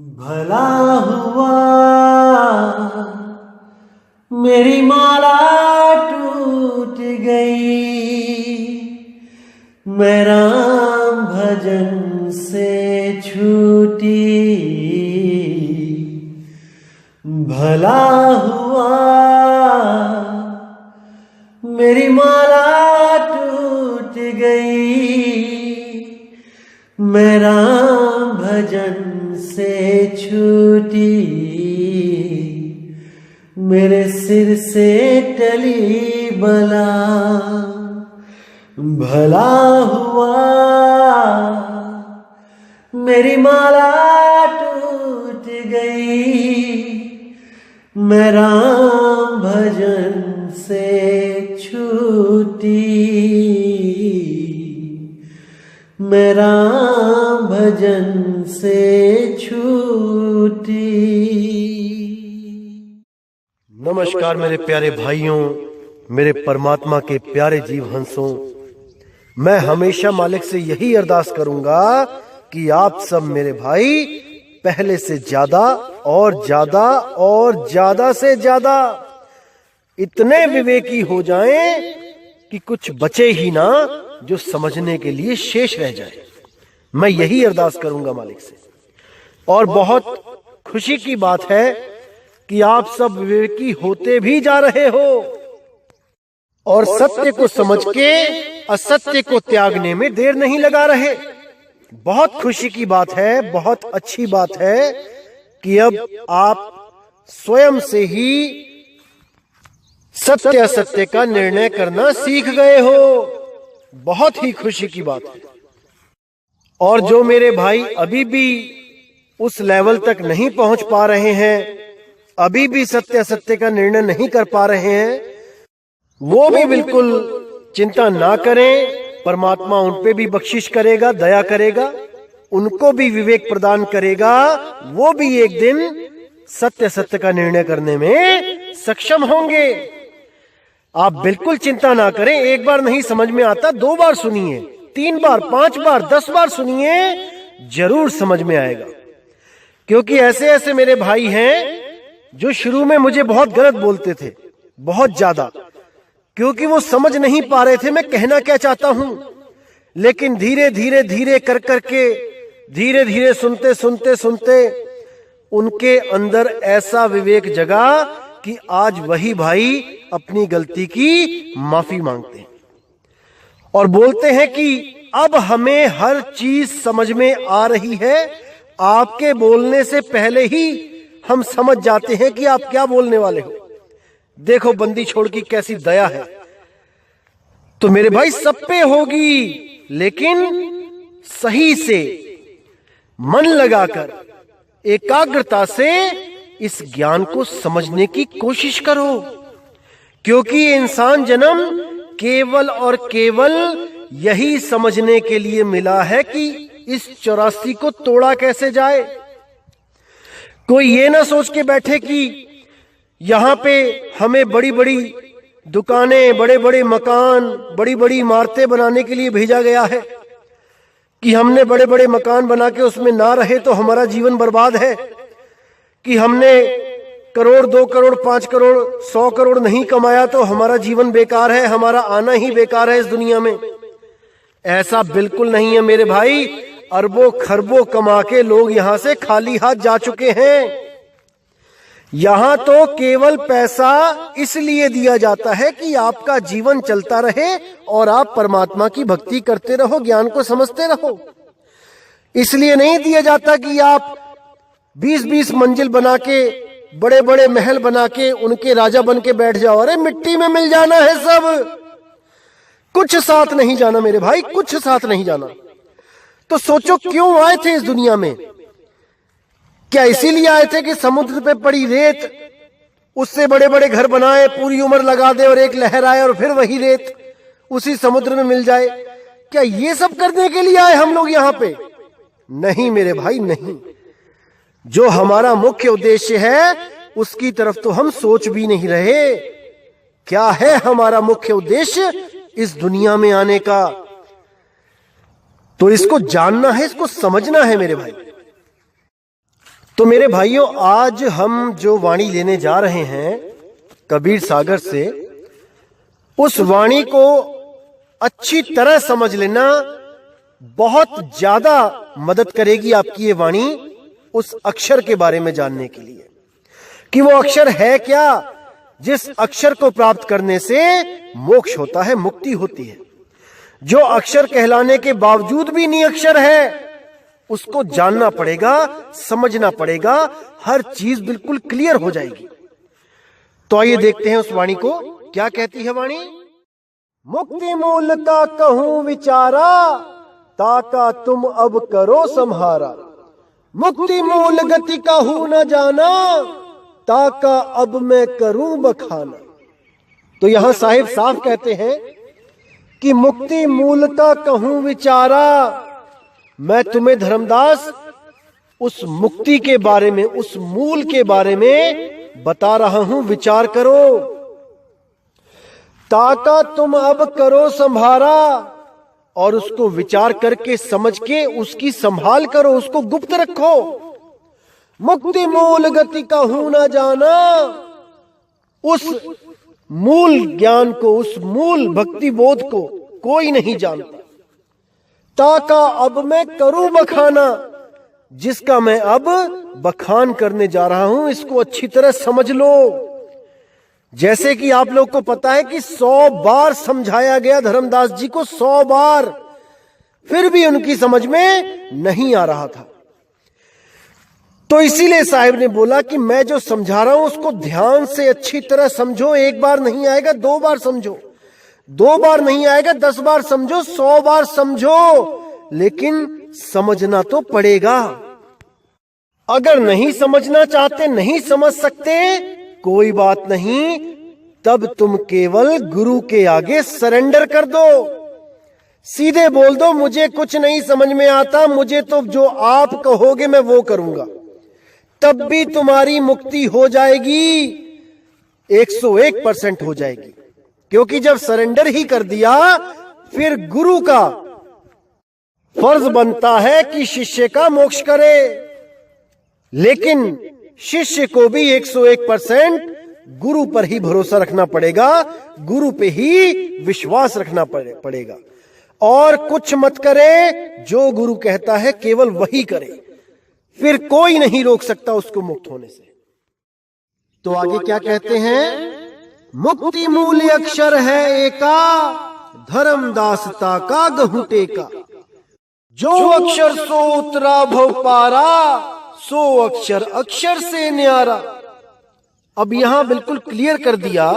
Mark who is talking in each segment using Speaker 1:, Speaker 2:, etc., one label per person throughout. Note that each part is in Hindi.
Speaker 1: भला हुआ मेरी माला टूट गई, मैं राम भजन से छूटी। भला हुआ मेरी माला टूट गई, मैं राम भजन से छूटी। मेरे सिर से टली बला, भला हुआ मेरी माला टूट गई, मैं राम भजन से छूटी। मैं राम भजन से छूटी।
Speaker 2: नमस्कार मेरे प्यारे भाइयों, मेरे परमात्मा के प्यारे जीव हंसों। मैं हमेशा मालिक से यही अरदास करूंगा कि आप सब मेरे भाई पहले से ज्यादा और ज्यादा और ज्यादा से ज्यादा इतने विवेकी हो जाएं कि कुछ बचे ही ना जो समझने के लिए शेष रह जाए। मैं यही अरदास करूंगा मालिक से। और बहुत खुशी की बात है कि आप सब विवेकी होते भी जा रहे हो और सत्य को समझ के असत्य को त्यागने में देर नहीं लगा रहे। बहुत खुशी की बात है, बहुत अच्छी बात है कि अब आप स्वयं से ही सत्य असत्य का निर्णय करना सीख गए हो। बहुत ही खुशी की बात है। और जो मेरे भाई अभी भी उस लेवल तक नहीं पहुंच पा रहे हैं, अभी भी सत्य असत्य का निर्णय नहीं कर पा रहे हैं, वो भी बिल्कुल चिंता ना करें। परमात्मा उन पे भी बख्शिश करेगा, दया करेगा, उनको भी विवेक प्रदान करेगा। वो भी एक दिन सत्य सत्य का निर्णय करने में सक्षम होंगे। आप बिल्कुल चिंता ना करें। एक बार नहीं समझ में आता, 2 बार सुनिए, 3 बार, 5 बार, 10 बार सुनिए, जरूर समझ में आएगा। क्योंकि ऐसे ऐसे मेरे भाई हैं जो शुरू में मुझे बहुत गलत बोलते थे, बहुत ज्यादा, क्योंकि वो समझ नहीं पा रहे थे मैं कहना क्या चाहता हूं। लेकिन धीरे धीरे धीरे कर करके, धीरे धीरे सुनते सुनते सुनते उनके अंदर ऐसा विवेक जगा कि आज वही भाई अपनी गलती की माफी मांगते हैं और बोलते हैं कि अब हमें हर चीज समझ में आ रही है। आपके बोलने से पहले ही हम समझ जाते हैं कि आप क्या बोलने वाले हो। देखो बंदी छोड़ की कैसी दया है। तो मेरे भाई सब पे होगी, लेकिन सही से मन लगाकर एकाग्रता से इस ज्ञान को समझने की कोशिश करो। क्योंकि इंसान जन्म केवल और केवल यही समझने के लिए मिला है कि इस 84 को तोड़ा कैसे जाए। कोई ये ना सोच के बैठे कि यहां पे हमें बड़ी बड़ी दुकानें, बड़े बड़े मकान, बड़ी बड़ी इमारतें बनाने के लिए भेजा गया है कि हमने बड़े बड़े मकान बना के उसमें ना रहे तो हमारा जीवन बर्बाद है, कि हमने करोड़, 2 करोड़, 5 करोड़, 100 करोड़ नहीं कमाया तो हमारा जीवन बेकार है, हमारा आना ही बेकार है इस दुनिया में। ऐसा बिल्कुल नहीं है मेरे भाई। अरबों खरबों कमा के लोग यहां से खाली हाथ जा चुके हैं। यहां तो केवल पैसा इसलिए दिया जाता है कि आपका जीवन चलता रहे और आप परमात्मा की भक्ति करते रहो, ज्ञान को समझते रहो। इसलिए नहीं दिया जाता कि आप 20-20 मंजिल बना के, बड़े बड़े महल बना के उनके राजा बन के बैठ जाओ। अरे मिट्टी में मिल जाना है सब, कुछ साथ नहीं जाना मेरे भाई, कुछ साथ नहीं जाना। तो सोचो क्यों आए थे इस दुनिया में? क्या इसीलिए आए थे कि समुद्र पे पड़ी रेत, उससे बड़े बड़े घर बनाए, पूरी उम्र लगा दे और एक लहर आए और फिर वही रेत उसी समुद्र में मिल जाए? क्या ये सब करने के लिए आए हम लोग यहां पे? नहीं मेरे भाई, नहीं। जो हमारा मुख्य उद्देश्य है उसकी तरफ तो हम सोच भी नहीं रहे। क्या है हमारा मुख्य उद्देश्य इस दुनिया में आने का? तो इसको जानना है, इसको समझना है मेरे भाई। तो मेरे भाइयों, आज हम जो वाणी लेने जा रहे हैं कबीर सागर से, उस वाणी को अच्छी तरह समझ लेना बहुत ज्यादा मदद करेगी आपकी ये वाणी उस अक्षर के बारे में जानने के लिए कि वो अक्षर है क्या जिस अक्षर को प्राप्त करने से मोक्ष होता है, मुक्ति होती है। जो अक्षर कहलाने के बावजूद भी निरक्षर है, उसको जानना पड़ेगा, समझना पड़ेगा, हर चीज बिल्कुल क्लियर हो जाएगी। तो आइए देखते हैं उस वाणी को। क्या कहती है वाणी? मुक्ति मूल का कहूं विचारा, ताका तुम अब करो संहारा। मुक्ति मूल गति का हूं न जाना, ताका अब मैं करूं बखाना। तो यहां साहिब साफ कहते हैं कि मुक्ति मूल का कहूं विचारा। मैं तुम्हें धर्मदास उस मुक्ति के बारे में, उस मूल के बारे में बता रहा हूं, विचार करो। ताका तुम अब करो संभारा, और उसको विचार करके समझ के उसकी संभाल करो, उसको गुप्त रखो। मुक्ति मूल गति का हूं ना जाना, उस मूल ज्ञान को, उस मूल भक्ति बोध को कोई नहीं जानता। ताका अब मैं करूं बखाना, जिसका मैं अब बखान करने जा रहा हूं, इसको अच्छी तरह समझ लो। जैसे कि आप लोग को पता है कि 100 बार समझाया गया धर्मदास जी को, 100 बार, फिर भी उनकी समझ में नहीं आ रहा था। तो इसीलिए साहिब ने बोला कि मैं जो समझा रहा हूं उसको ध्यान से अच्छी तरह समझो। एक बार नहीं आएगा, 2 बार समझो, 2 बार नहीं आएगा, 10 बार समझो, 100 बार समझो, लेकिन समझना तो पड़ेगा। अगर नहीं समझना चाहते, नहीं समझ सकते, कोई बात नहीं, तब तुम केवल गुरु के आगे सरेंडर कर दो। सीधे बोल दो, मुझे कुछ नहीं समझ में आता, मुझे तो जो आप कहोगे मैं वो करूंगा। तब भी तुम्हारी मुक्ति हो जाएगी, 101% हो जाएगी। क्योंकि जब सरेंडर ही कर दिया, फिर गुरु का फर्ज बनता है कि शिष्य का मोक्ष करे। लेकिन शिष्य को भी 101% गुरु पर ही भरोसा रखना पड़ेगा, गुरु पे ही विश्वास रखना पड़ेगा, और कुछ मत करे। जो गुरु कहता है केवल वही करे, फिर कोई नहीं रोक सकता उसको मुक्त होने से। तो आगे क्या कहते हैं? मुक्ति मूल अक्षर है एका, धर्मदासता का गहुटे का। जो अक्षर सो उतरा भव पारा, सो अक्षर अक्षर से न्यारा। अब यहां बिल्कुल क्लियर कर दिया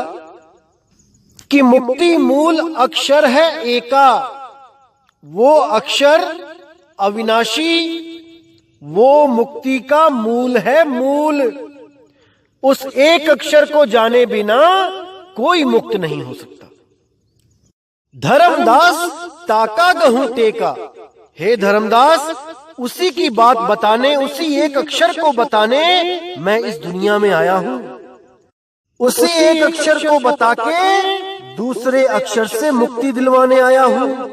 Speaker 2: कि मुक्ति मूल अक्षर है एका। वो अक्षर अविनाशी, वो मुक्ति का मूल है, मूल। उस एक अक्षर को जाने बिना कोई मुक्त नहीं हो सकता। धर्मदास ताका गहूं टेका। हे धर्मदास, उसी की बात बताने, उसी एक अक्षर को बताने मैं इस दुनिया में आया हूं। उसी एक अक्षर को बता के दूसरे अक्षर से मुक्ति दिलवाने आया हूं।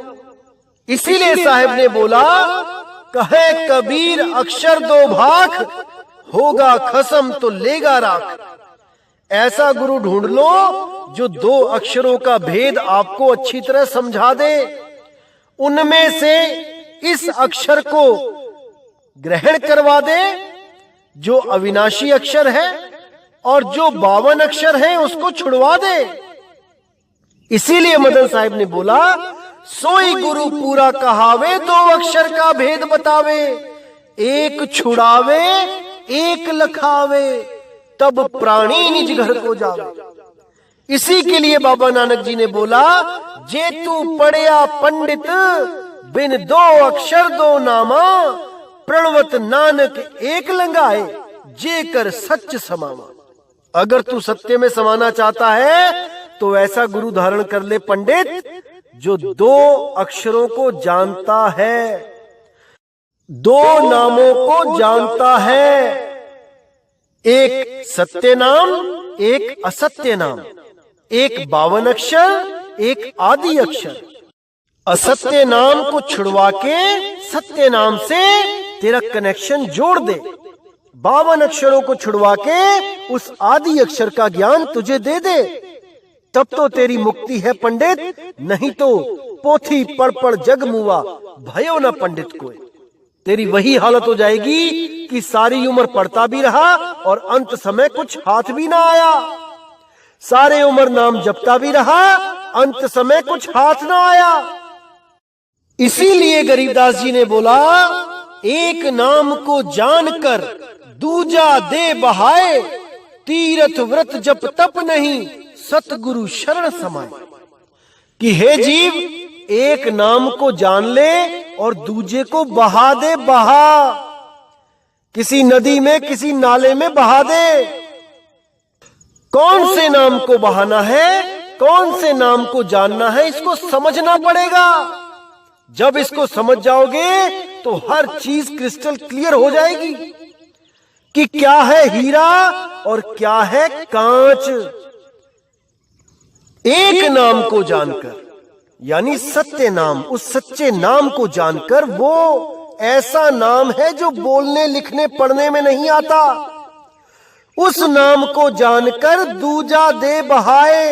Speaker 2: इसीलिए साहिब ने बोला, कहे कबीर अक्षर दो भाख, होगा खसम तो लेगा राख। ऐसा गुरु ढूंढ लो जो 2 अक्षरों का भेद आपको अच्छी तरह समझा दे। उनमें से इस अक्षर को ग्रहण करवा दे जो अविनाशी अक्षर है, और जो 52 अक्षर है उसको छुड़वा दे। इसीलिए मदन साहिब ने बोला, सोई गुरु पूरा कहावे, 2 अक्षर का भेद बतावे। एक छुड़ावे एक लखावे, तब प्राणी निज घर को जावे। इसी के लिए बाबा नानक जी ने बोला, जे तू पढ़िया पंडित, बिन 2 अक्षर 2 नामा, प्रणवत नानक एक लंगाए, जे कर सच समामा। अगर तू सत्य में समाना चाहता है तो ऐसा गुरु धारण कर ले पंडित, जो 2 अक्षरों को जानता है, 2 नामों को जानता है, एक सत्य नाम, एक असत्य नाम, एक 52 अक्षर, एक आदि अक्षर। असत्य नाम को छुड़वा के सत्य नाम से तेरा कनेक्शन जोड़ दे। 52 अक्षरों को छुड़वा के उस आदि अक्षर का ज्ञान तुझे दे दे, तब तो तेरी मुक्ति है पंडित, नहीं तो पोथी पढ़ पढ़ जग मुआ, भयो न पंडित कोई। तेरी वही हालत हो जाएगी कि सारी उम्र पढ़ता भी रहा और अंत समय कुछ हाथ भी ना आया, सारे उम्र नाम जपता भी रहा, अंत समय कुछ हाथ ना आया। इसीलिए गरीबदास जी ने बोला, एक नाम को जानकर दूजा दे बहाए, तीरथ व्रत जप तप नहीं सतगुरु शरण समाए। कि हे जीव, एक नाम को जान ले और दूजे को बहा दे, बहा, किसी नदी में किसी नाले में बहा दे। कौन से नाम को बहाना है, कौन से नाम को जानना है, इसको समझना पड़ेगा। जब इसको समझ जाओगे तो हर चीज क्रिस्टल क्लियर हो जाएगी कि क्या है हीरा और क्या है कांच। एक नाम को जानकर, यानी सत्य नाम, उस सच्चे नाम को जानकर, वो ऐसा नाम है जो बोलने लिखने पढ़ने में नहीं आता, उस नाम को जानकर दूजा दे बहाए।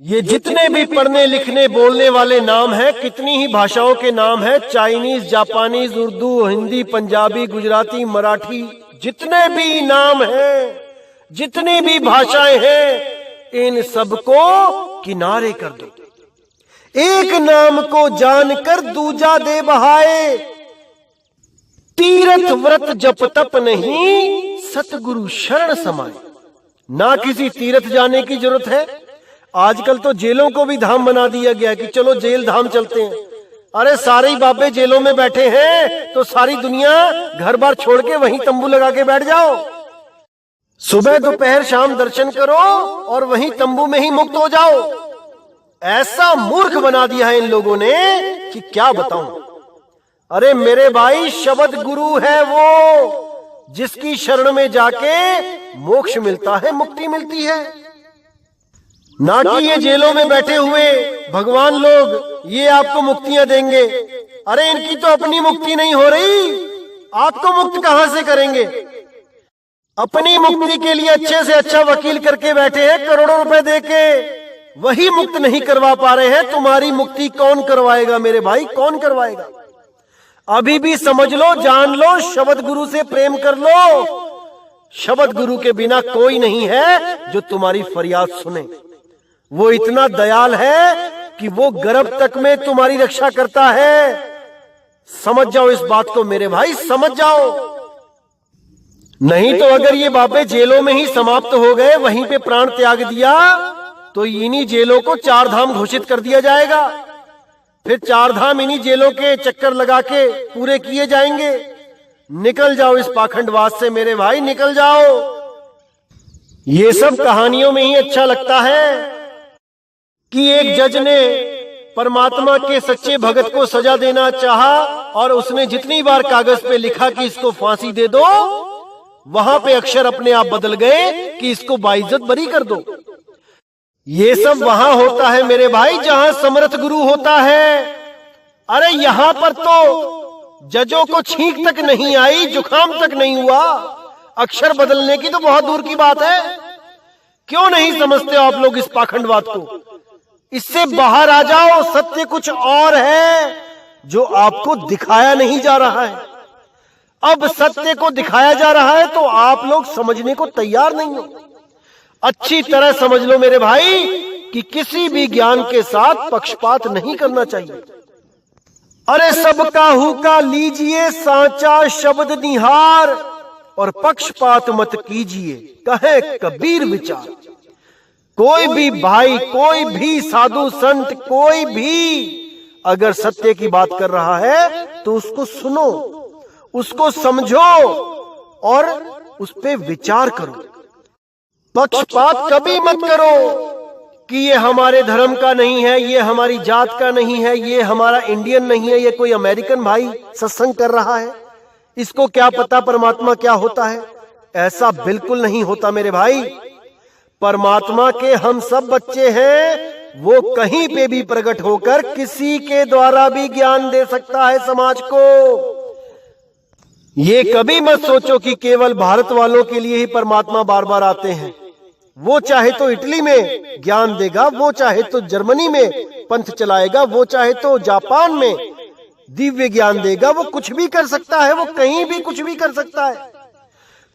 Speaker 2: ये जितने भी पढ़ने लिखने बोलने वाले नाम हैं, कितनी ही भाषाओं के नाम हैं, चाइनीज, जापानीज, उर्दू, हिंदी, पंजाबी, गुजराती, मराठी, जितने भी नाम हैं, जितनी भी भाषाएं हैं, इन सबको किनारे कर दो। एक नाम को जानकर दूजा दे बहाए, तीरथ व्रत जप तप नहीं सतगुरु शरण समाए। ना किसी तीर्थ जाने की जरूरत है, आजकल तो जेलों को भी धाम बना दिया गया कि चलो जेल धाम चलते हैं। अरे सारे ही बाबे जेलों में बैठे हैं तो सारी दुनिया घर बार छोड़ के वहीं तंबू लगा के बैठ जाओ, सुबह दोपहर शाम दर्शन करो और वहीं तंबू में ही मुक्त हो जाओ। ऐसा मूर्ख बना दिया है इन लोगों ने कि क्या बताऊं। अरे मेरे भाई, शब्द गुरु है वो जिसकी शरण में जाके मोक्ष मिलता है, मुक्ति मिलती है। ना कि ये जेलों में बैठे हुए भगवान लोग ये आपको मुक्तियां देंगे। अरे इनकी तो अपनी मुक्ति नहीं हो रही, आपको मुक्त कहां से करेंगे। अपनी मुक्ति के लिए अच्छे से अच्छा वकील करके बैठे हैं, करोड़ों रुपए देके, वही मुक्त नहीं करवा पा रहे हैं। तुम्हारी मुक्ति कौन करवाएगा मेरे भाई, कौन करवाएगा। अभी भी समझ लो, जान लो, शब्द गुरु से प्रेम कर लो। शब्द गुरु के बिना कोई नहीं है जो तुम्हारी फरियाद सुने। वो इतना दयाल है कि वो गर्भ तक में तुम्हारी रक्षा करता है। समझ जाओ इस बात को मेरे भाई, समझ जाओ। नहीं तो अगर ये बाबे जेलों में ही समाप्त हो गए, वहीं पे प्राण त्याग दिया, तो इन्हीं जेलों को 4 धाम घोषित कर दिया जाएगा। फिर 4 धाम इन्हीं जेलों के चक्कर लगा के पूरे किए जाएंगे। निकल जाओ इस पाखंडवाद से मेरे भाई, निकल जाओ। ये सब कहानियों में ही अच्छा लगता है कि एक जज ने परमात्मा के सच्चे भगत को सजा देना चाहा और उसने जितनी बार कागज पे लिखा कि इसको फांसी दे दो, वहां पे अक्षर अपने आप बदल गए कि इसको बाइज्जत बरी कर दो। ये सब वहां होता है मेरे भाई जहां समर्थ गुरु होता है। अरे यहां पर तो जजों को छींक तक नहीं आई, जुकाम तक नहीं हुआ, अक्षर बदलने की तो बहुत दूर की बात है। क्यों नहीं समझते हो आप लोग इस पाखंडवाद को। इससे बाहर आ जाओ, सत्य कुछ और है जो आपको दिखाया नहीं जा रहा है। अब सत्य को दिखाया जा रहा है तो आप लोग समझने को तैयार नहीं हो। अच्छी तरह समझ लो मेरे भाई कि किसी भी ज्ञान के साथ पक्षपात नहीं करना चाहिए। अरे सबका हुक्का लीजिए, सांचा शब्द निहार, और पक्षपात मत कीजिए, कहे कबीर विचार। कोई भी भाई, कोई भी साधु संत, कोई भी अगर सत्य की बात कर रहा है तो उसको सुनो, उसको समझो और उस पे विचार करो। पक्षपात कभी मत करो कि ये हमारे धर्म का नहीं है, ये हमारी जात का नहीं है, ये हमारा इंडियन नहीं है, ये कोई अमेरिकन भाई सत्संग कर रहा है, इसको क्या पता परमात्मा क्या होता है। ऐसा बिल्कुल नहीं होता मेरे भाई। परमात्मा के हम सब बच्चे हैं, वो कहीं पे भी प्रकट होकर किसी के द्वारा भी ज्ञान दे सकता है समाज को। ये कभी मत सोचो कि केवल भारत वालों के लिए ही परमात्मा बार बार आते हैं। वो चाहे तो इटली में ज्ञान देगा, वो चाहे तो जर्मनी में पंथ चलाएगा, वो चाहे तो जापान में दिव्य ज्ञान देगा। वो कुछ भी कर सकता है, वो कहीं भी कुछ भी कर सकता है।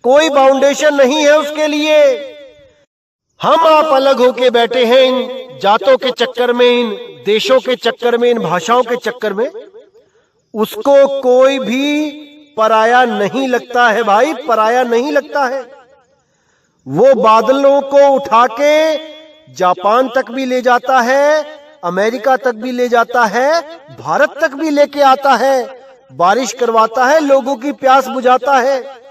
Speaker 2: कोई बाउंडेशन नहीं है उसके लिए। हम आप अलग होके बैठे हैं इन जातों के चक्कर में, इन देशों के चक्कर में, इन भाषाओं के चक्कर में। उसको कोई भी पराया नहीं लगता है भाई, पराया नहीं लगता है। वो बादलों को उठा के जापान तक भी ले जाता है, अमेरिका तक भी ले जाता है, भारत तक भी लेके आता है, बारिश करवाता है, लोगों की प्यास बुझाता है।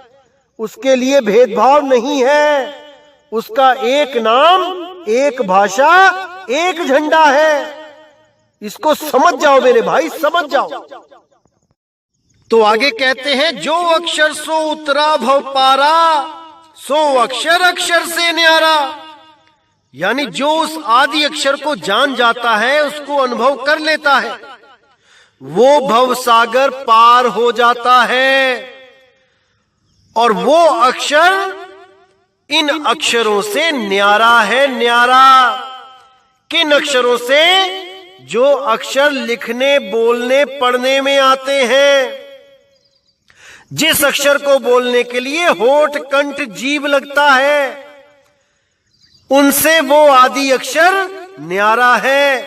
Speaker 2: उसके लिए भेदभाव नहीं है। उसका एक नाम, एक भाषा, एक झंडा है। इसको समझ जाओ मेरे भाई, समझ जाओ। तो आगे कहते हैं, जो अक्षर सो उतरा भव पारा, सो अक्षर अक्षर से न्यारा। यानी जो उस आदि अक्षर को जान जाता है, उसको अनुभव कर लेता है, वो भव सागर पार हो जाता है। और वो अक्षर इन अक्षरों से न्यारा है, न्यारा। किन अक्षरों से? जो अक्षर लिखने, बोलने, पढ़ने में आते हैं। जिस अक्षर को बोलने के लिए होठ, कंठ, जीभ लगता है, उनसे वो आदि अक्षर न्यारा है।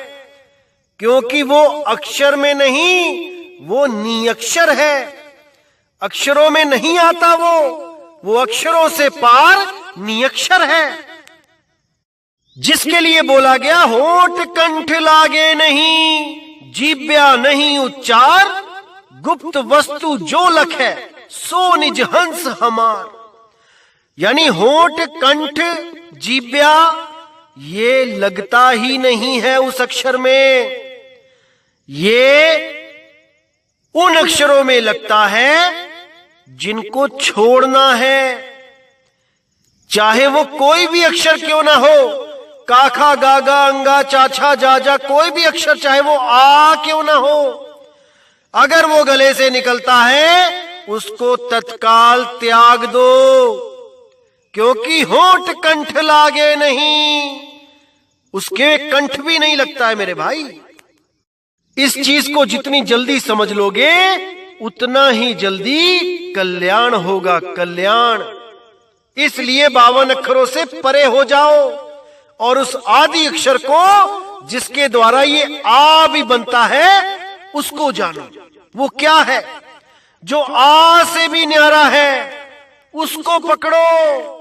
Speaker 2: क्योंकि वो अक्षर में नहीं, वो निअक्षर है। अक्षरों में नहीं आता वो अक्षरों से पार निअक्षर है। जिसके लिए बोला गया, होठ कंठ लागे नहीं, जीव्या नहीं उच्चार, गुप्त वस्तु जो लख है, सो निज हंस हमार। यानी होठ, कंठ, जीव्या ये लगता ही नहीं है उस अक्षर में। ये उन अक्षरों में लगता है जिनको छोड़ना है। चाहे वो कोई भी अक्षर क्यों ना हो, काखा, गागा, अंगा, चाछा, जाजा, कोई भी अक्षर, चाहे वो आ क्यों ना हो, अगर वो गले से निकलता है उसको तत्काल त्याग दो। क्योंकि होठ कंठ लागे नहीं, उसके कंठ भी नहीं लगता है मेरे भाई। इस चीज को जितनी जल्दी समझ लोगे उतना ही जल्दी कल्याण होगा, कल्याण। इसलिए 52 अक्षरों से परे हो जाओ और उस आदि अक्षर को, जिसके द्वारा ये आ भी बनता है, उसको जानो। वो क्या है? जो आ से भी न्यारा है, उसको पकड़ो।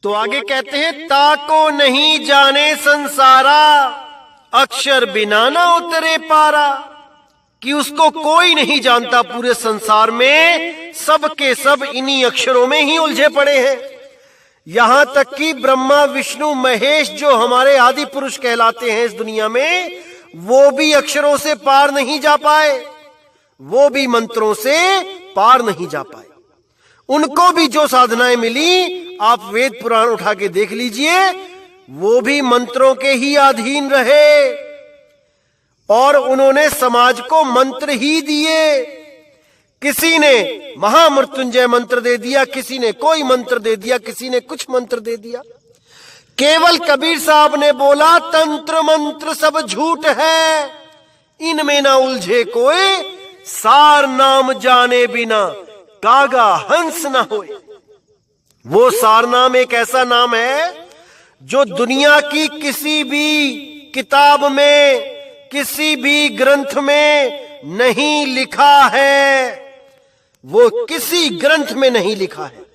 Speaker 2: तो आगे कहते हैं, ताको नहीं जाने संसारा, अक्षर बिना ना उतरे पारा। कि उसको कोई नहीं जानता पूरे संसार में, सब के सब इन्हीं अक्षरों में ही उलझे पड़े हैं। यहां तक कि ब्रह्मा, विष्णु, महेश जो हमारे आदि पुरुष कहलाते हैं इस दुनिया में, वो भी अक्षरों से पार नहीं जा पाए, वो भी मंत्रों से पार नहीं जा पाए। उनको भी जो साधनाएं मिली, आप वेद पुराण उठा के देख लीजिए, वो भी मंत्रों के ही अधीन रहे और उन्होंने समाज को मंत्र ही दिए। किसी ने महामृत्युंजय मंत्र दे दिया, किसी ने कोई मंत्र दे दिया, किसी ने कुछ मंत्र दे दिया। केवल कबीर साहब ने बोला, तंत्र मंत्र सब झूठ है, इनमें ना उलझे कोई, सार नाम जाने बिना कागा हंस ना होए। वो सार नाम एक ऐसा नाम है जो दुनिया की किसी भी किताब में, किसी भी ग्रंथ में नहीं लिखा है। वो किसी ग्रंथ में नहीं लिखा है।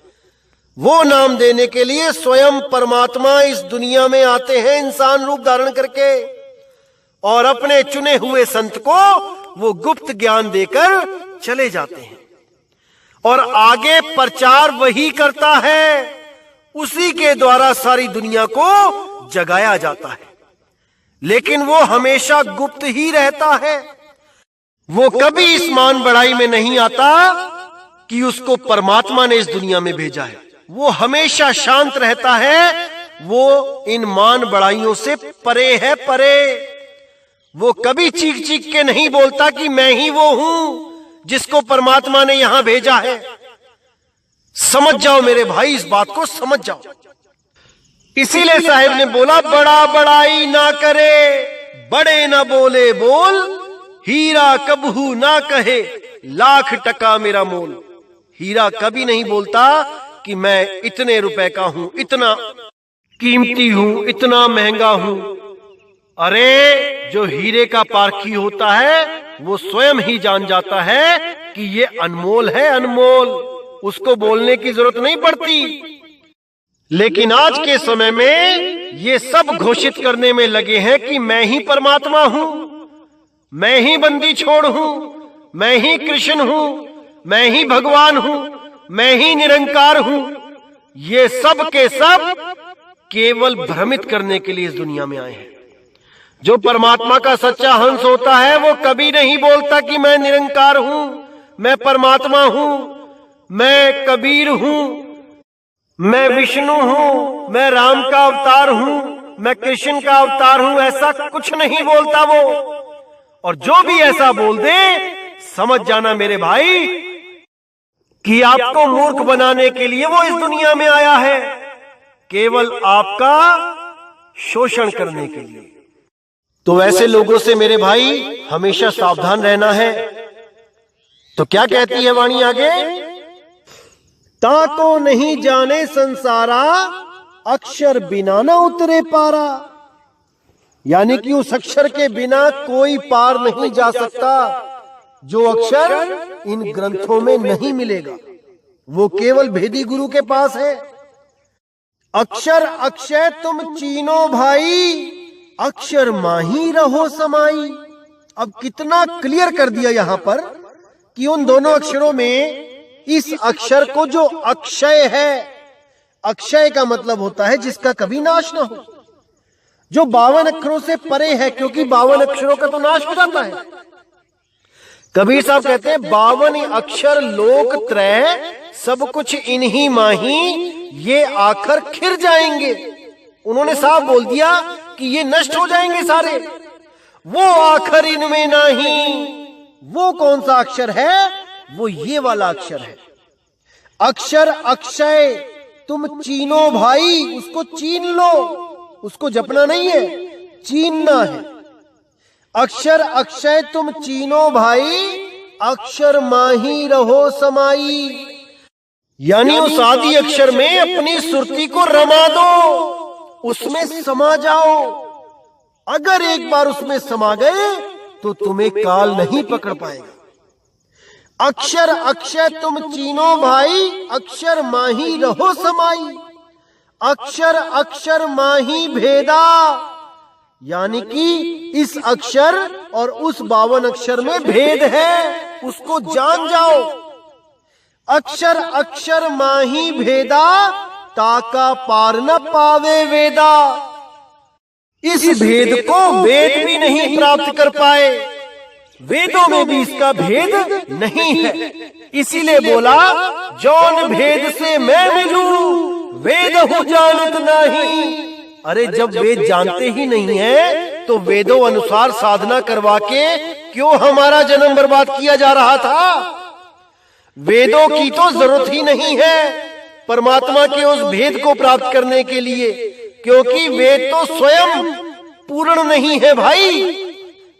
Speaker 2: वो नाम देने के लिए स्वयं परमात्मा इस दुनिया में आते हैं इंसान रूप धारण करके, और अपने चुने हुए संत को वो गुप्त ज्ञान देकर चले जाते हैं और आगे प्रचार वही करता है। उसी के द्वारा सारी दुनिया को जगाया जाता है, लेकिन वो हमेशा गुप्त ही रहता है। वो कभी इस मान बढ़ाई में नहीं आता कि उसको परमात्मा ने इस दुनिया में भेजा है। वो हमेशा शांत रहता है। वो इन मान बढ़ाइयों से परे है, परे। वो कभी चीख चीख के नहीं बोलता कि मैं ही वो हूं, जिसको परमात्मा ने यहां भेजा है। समझ जाओ मेरे भाई, इस बात को समझ जाओ। इसीलिए साहिब ने बोला, बड़ा बड़ाई ना करे, बड़े ना बोले बोल, हीरा कबहू ना कहे, लाख टका मेरा मोल। हीरा कभी नहीं बोलता कि मैं इतने रुपए का हूं, इतना कीमती हूं, इतना महंगा हूं। अरे जो हीरे का पारखी होता है वो स्वयं ही जान जाता है कि ये अनमोल है, अनमोल। उसको बोलने की जरूरत नहीं पड़ती। लेकिन आज के समय में ये सब घोषित करने में लगे हैं कि मैं ही परमात्मा हूं, मैं ही बंदी छोड़ हूं, मैं ही कृष्ण हूं, मैं ही भगवान हूं, मैं ही निरंकार हूं। ये सब के सब केवल भ्रमित करने के लिए इस दुनिया में आए हैं। जो परमात्मा का सच्चा हंस होता है वो कभी नहीं बोलता कि मैं निरंकार हूं, मैं परमात्मा हूं, मैं कबीर हूं, मैं विष्णु हूं, मैं राम का अवतार हूं, मैं कृष्ण का अवतार हूं। ऐसा कुछ नहीं बोलता वो। और जो भी ऐसा बोल दे, समझ जाना मेरे भाई कि आपको मूर्ख बनाने के लिए वो इस दुनिया में आया है, केवल आपका शोषण करने के लिए। तो ऐसे लोगों से मेरे भाई हमेशा सावधान रहना है। तो क्या कहती है वाणी आगे? ताको नहीं जाने संसारा, अक्षर बिना न उतरे पारा। यानी कि उस अक्षर के बिना कोई पार नहीं जा सकता। जो अक्षर इन ग्रंथों में नहीं मिलेगा वो केवल भेदी गुरु के पास है। अक्षर अक्षय तुम चीनो भाई, अक्षर माही रहो समाई। अब कितना क्लियर कर दिया यहां पर कि उन दोनों अक्षरों में इस अक्षर को जो अक्षय है, अक्षय का मतलब होता है जिसका कभी नाश ना हो, जो 52 अक्षरों से परे है, क्योंकि 52 अक्षरों का तो नाश हो जाता है। कबीर साहब कहते हैं 52 अक्षर लोक त्रय, सब कुछ इन्हीं माही, ये आखिर खिर जाएंगे। उन्होंने साफ बोल दिया कि ये नष्ट हो जाएंगे सारे। वो आखिर इनमें नहीं। वो कौन सा अक्षर है? वो ये वाला अक्षर है। अक्षर अक्षय तुम चीनो भाई, उसको चीन लो, उसको जपना नहीं है, चीनना है। अक्षर अक्षय तुम चीनो भाई, अक्षर माही रहो समाई। यानी उस आदि अक्षर में अपनी सुरती को रमा दो, उसमें समा जाओ। अगर एक बार उसमें समा गए तो तुम्हें काल नहीं पकड़ पाएगा। अक्षर अक्षय तुम चीनो भाई, अक्षर माही रहो समाई। अक्षर अक्षर माही भेदा, यानी कि इस अक्षर और उस 52 अक्षर में भेद है, उसको जान जाओ। अक्षर अक्षर माही भेदा, ताका पार न पावे वेदा। इस भेद को वेद भी नहीं प्राप्त कर पाए, वेदों में भी इसका भेद नहीं है। इसीलिए बोला, जौन भेद से मैं मिलूं, वेद हूं जानत नहीं। अरे जब वेद जानते ही नहीं है तो वेदों अनुसार साधना करवा के क्यों हमारा जन्म बर्बाद किया जा रहा था? वेदों की तो जरूरत ही नहीं है परमात्मा के उस भेद को प्राप्त करने के लिए, क्योंकि वेद तो स्वयं पूर्ण नहीं है भाई।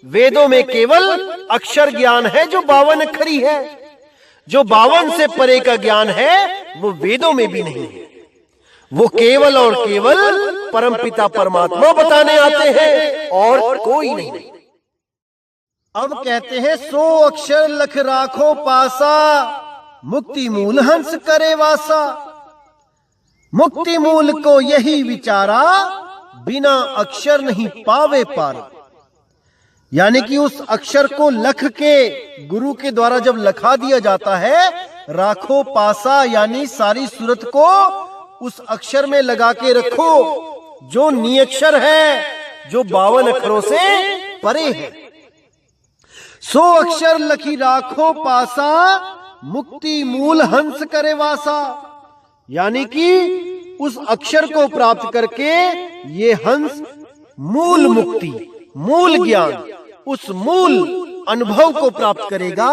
Speaker 2: वेदों में केवल अक्षर ज्ञान है जो 52 अक्षरी है। जो 52 से परे का ज्ञान है वो वेदों में भी नहीं है। वो केवल और केवल परमपिता परमात्मा बताने आते हैं और कोई नहीं। अब कहते हैं 100 अक्षर लख राखो पासा, मुक्ति मूल हंस करे वासा। मुक्ति मूल को यही विचारा, बिना अक्षर नहीं पावे पारा। यानी कि उस अक्षर को लख के गुरु के द्वारा जब लखा दिया जाता है, राखो पासा यानी सारी सूरत को उस अक्षर में लगा के रखो जो नियक्षर है, जो 52 अक्षरों से परे है। 100 अक्षर लखी राखो पासा, मुक्ति मूल हंस करे वासा। यानी कि उस अक्षर को प्राप्त करके ये हंस मूल मुक्ति, मूल ज्ञान, उस मूल अनुभव को प्राप्त करेगा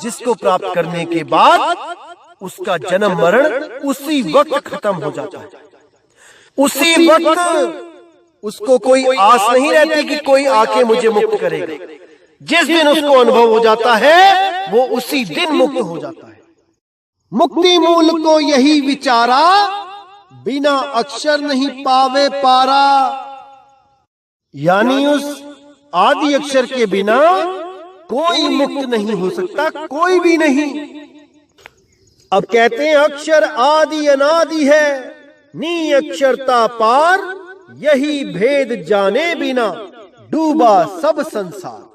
Speaker 2: जिसको प्राप्त करने के बाद उसका जन्म मरण उसी वक्त खत्म हो जाता है। उसी वक्त उसको कोई आस नहीं रहती कि कोई आके मुझे मुक्त करेगा। जिस दिन उसको अनुभव हो जाता है वो उसी दिन मुक्त हो जाता है। मुक्ति मूल को यही विचारा, बिना अक्षर नहीं पावे पारा। यानी उस आदि अक्षर के बिना कोई मुक्त नहीं हो सकता, कोई भी नहीं। अब कहते हैं अक्षर आदि अनादि है, नी अक्षरता पार, यही भेद जाने बिना डूबा सब संसार।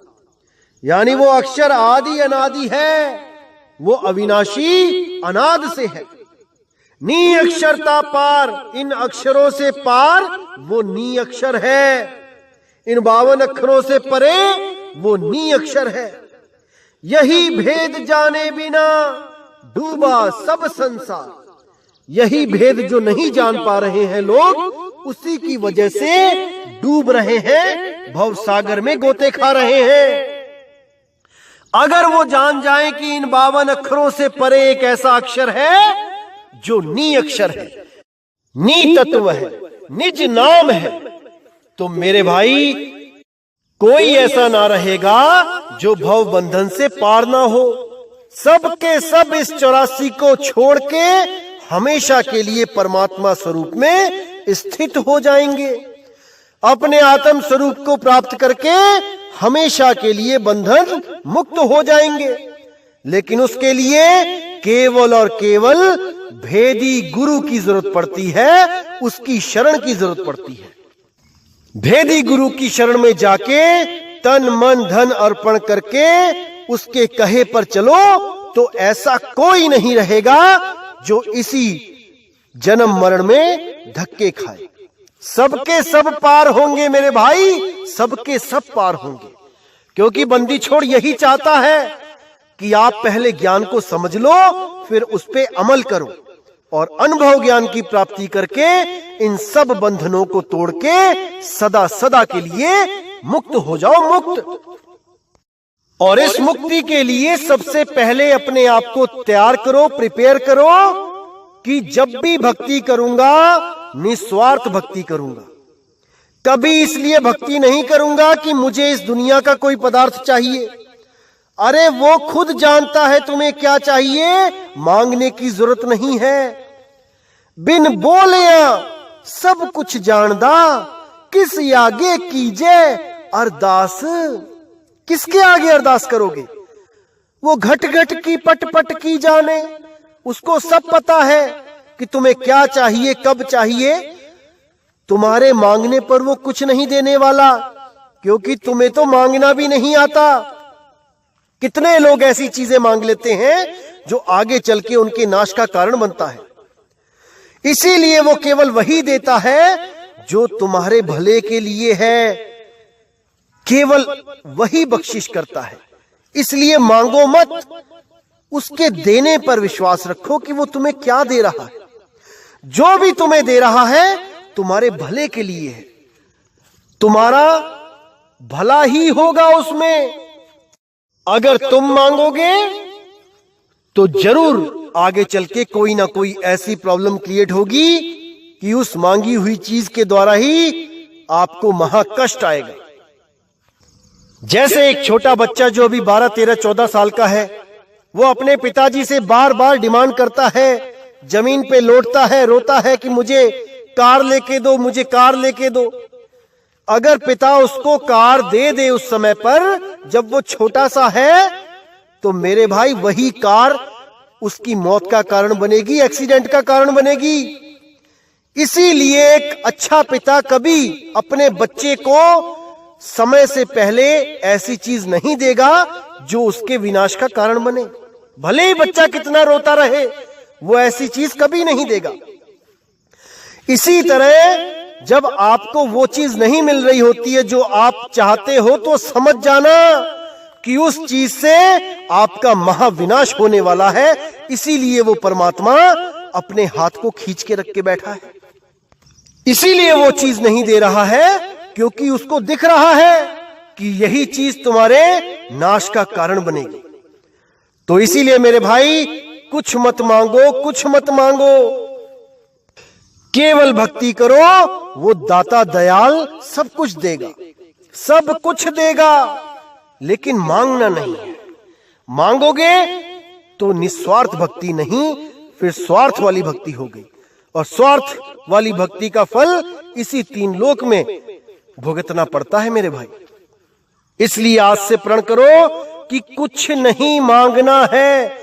Speaker 2: यानी वो अक्षर आदि अनादि है, वो अविनाशी अनाद से है। नी अक्षरता पार, इन अक्षरों से पार वो नी अक्षर है। इन 52 अक्षरों से परे वो नी अक्षर है। यही भेद जाने बिना डूबा सब संसार। यही भेद जो नहीं जान पा रहे हैं लोग, उसी की वजह से डूब रहे हैं, भवसागर में गोते खा रहे हैं। अगर वो जान जाए कि इन 52 अक्षरों से परे एक ऐसा अक्षर है जो नी अक्षर है, नी तत्व है, निज नाम है, तो मेरे भाई कोई ऐसा ना रहेगा जो भव बंधन से पार ना हो। सबके सब इस 84 को छोड़ के हमेशा के लिए परमात्मा स्वरूप में स्थित हो जाएंगे। अपने आत्म स्वरूप को प्राप्त करके हमेशा के लिए बंधन मुक्त हो जाएंगे। लेकिन उसके लिए केवल और केवल भेदी गुरु की जरूरत पड़ती है, उसकी शरण की जरूरत पड़ती है। भेदी गुरु की शरण में जाके तन मन धन अर्पण करके उसके कहे पर चलो, तो ऐसा कोई नहीं रहेगा जो इसी जन्म मरण में धक्के खाए। सबके सब पार होंगे मेरे भाई, सबके सब पार होंगे। क्योंकि बंदी छोड़ यही चाहता है कि आप पहले ज्ञान को समझ लो, फिर उस पे अमल करो और अनुभव ज्ञान की प्राप्ति करके इन सब बंधनों को तोड़ के सदा सदा के लिए मुक्त हो जाओ, मुक्त। और इस मुक्ति के लिए सबसे पहले अपने आप को तैयार करो, प्रिपेयर करो कि जब भी भक्ति करूंगा निस्वार्थ भक्ति करूंगा। कभी इसलिए भक्ति नहीं करूंगा कि मुझे इस दुनिया का कोई पदार्थ चाहिए। अरे वो खुद जानता है तुम्हें क्या चाहिए, मांगने की जरूरत नहीं है। बिन बोलिया सब कुछ जानदा, किस आगे कीजे अरदास। किसके आगे अरदास करोगे? वो घट घट की पट पट की जाने, उसको सब पता है कि तुम्हें क्या चाहिए, कब चाहिए। तुम्हारे मांगने पर वो कुछ नहीं देने वाला, क्योंकि तुम्हें तो मांगना भी नहीं आता। कितने लोग ऐसी चीजें मांग लेते हैं जो आगे चल के उनके नाश का कारण बनता है। इसीलिए वो केवल वही देता है जो तुम्हारे भले के लिए है, केवल वही बख्शिश करता है। इसलिए मांगो मत, उसके देने पर विश्वास रखो कि वो तुम्हें क्या दे रहा है। जो भी तुम्हें दे रहा है तुम्हारे भले के लिए है, तुम्हारा भला ही होगा उसमें। अगर तुम मांगोगे तो जरूर आगे चल के कोई ना कोई ऐसी प्रॉब्लम क्रिएट होगी कि उस मांगी हुई चीज के द्वारा ही आपको महाकष्ट आएगा। जैसे एक छोटा बच्चा जो अभी 12, 13, 14 साल का है, वो अपने पिताजी से बार बार डिमांड करता है, जमीन पे लौटता है, रोता है कि मुझे कार लेके दो, मुझे कार लेके दो। अगर पिता उसको कार दे दे उस समय पर जब वो छोटा सा है, तो मेरे भाई वही कार उसकी मौत का कारण बनेगी, एक्सीडेंट का कारण बनेगी। इसीलिए एक अच्छा पिता कभी अपने बच्चे को समय से पहले ऐसी चीज नहीं देगा जो उसके विनाश का कारण बने। भले ही बच्चा कितना रोता रहे, वो ऐसी चीज कभी नहीं देगा। इसी तरह जब आपको वो चीज नहीं मिल रही होती है जो आप चाहते हो, तो समझ जाना कि उस चीज से आपका महाविनाश होने वाला है। इसीलिए वो परमात्मा अपने हाथ को खींच के रख के बैठा है। इसीलिए वो चीज नहीं दे रहा है, क्योंकि उसको दिख रहा है कि यही चीज तुम्हारे नाश का कारण बनेगी। तो इसीलिए मेरे भाई, कुछ मत मांगो, कुछ मत मांगो, केवल भक्ति करो, वो दाता दयाल सब कुछ देगा, सब कुछ देगा, लेकिन मांगना नहीं है। मांगोगे तो निस्वार्थ भक्ति नहीं, फिर स्वार्थ वाली भक्ति हो गई, और स्वार्थ वाली भक्ति का फल इसी 3 लोक में भुगतना पड़ता है मेरे भाई। इसलिए आज से प्रण करो कि कुछ नहीं मांगना है।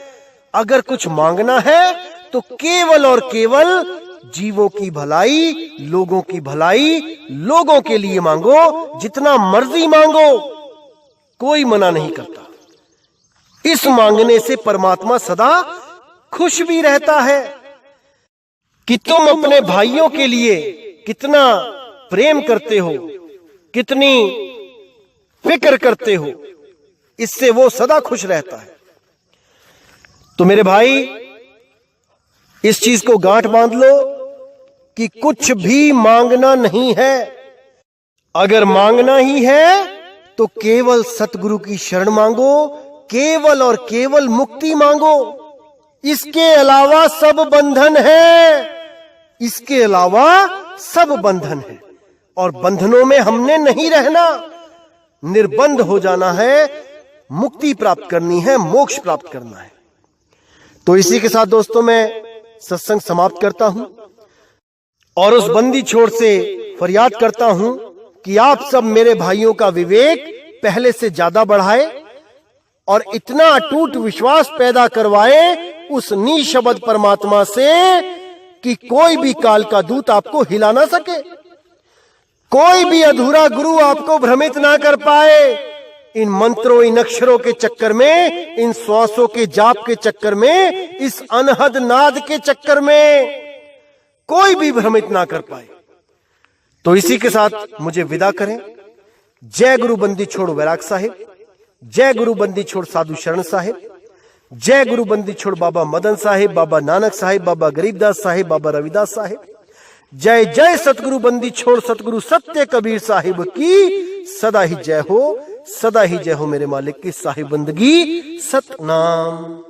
Speaker 2: अगर कुछ मांगना है तो केवल और केवल जीवों की भलाई, लोगों की भलाई, लोगों के लिए मांगो, जितना मर्जी मांगो, कोई मना नहीं करता। इस मांगने से परमात्मा सदा खुश भी रहता है। कि तुम अपने भाइयों के लिए कितना प्रेम करते हो, कितनी फिक्र करते हो, इससे वो सदा खुश रहता है। तो मेरे भाई, इस चीज को गांठ बांध लो कि कुछ भी मांगना नहीं है। अगर मांगना ही है तो केवल सतगुरु की शरण मांगो, केवल और केवल मुक्ति मांगो। इसके अलावा सब बंधन है, इसके अलावा सब बंधन है, और बंधनों में हमने नहीं रहना। निर्बंध हो जाना है, मुक्ति प्राप्त करनी है, मोक्ष प्राप्त करना है। तो इसी के साथ दोस्तों, मैं सत्संग समाप्त करता हूं और उस बंदी छोड़ से फरियाद करता हूं कि आप सब मेरे भाइयों का विवेक पहले से ज्यादा बढ़ाए और इतना अटूट विश्वास पैदा करवाए उस निशब्द परमात्मा से कि कोई भी काल का दूत आपको हिला ना सके, कोई भी अधूरा गुरु आपको भ्रमित ना कर पाए। इन मंत्रों, इन अक्षरों के चक्कर में, इन श्वासों के जाप के चक्कर में, इस अनहद नाद के चक्कर में कोई भी भ्रमित ना कर पाए। तो इसी के साथ मुझे विदा करें। जय गुरु बंदी छोड़ वैराग साहिब, जय गुरु बंदी छोड़ साधु शरण साहिब, जय गुरु बंदी छोड़ बाबा मदन साहिब, बाबा नानक साहिब, बाबा गरीबदास साहिब, बाबा रविदास साहिब। जय जय सतगुरु बंदी छोड़ सतगुरु सत्य कबीर साहिब की सदा ही जय हो, सदा ही जय हो मेरे मालिक की साहिब बंदगी। सतनाम।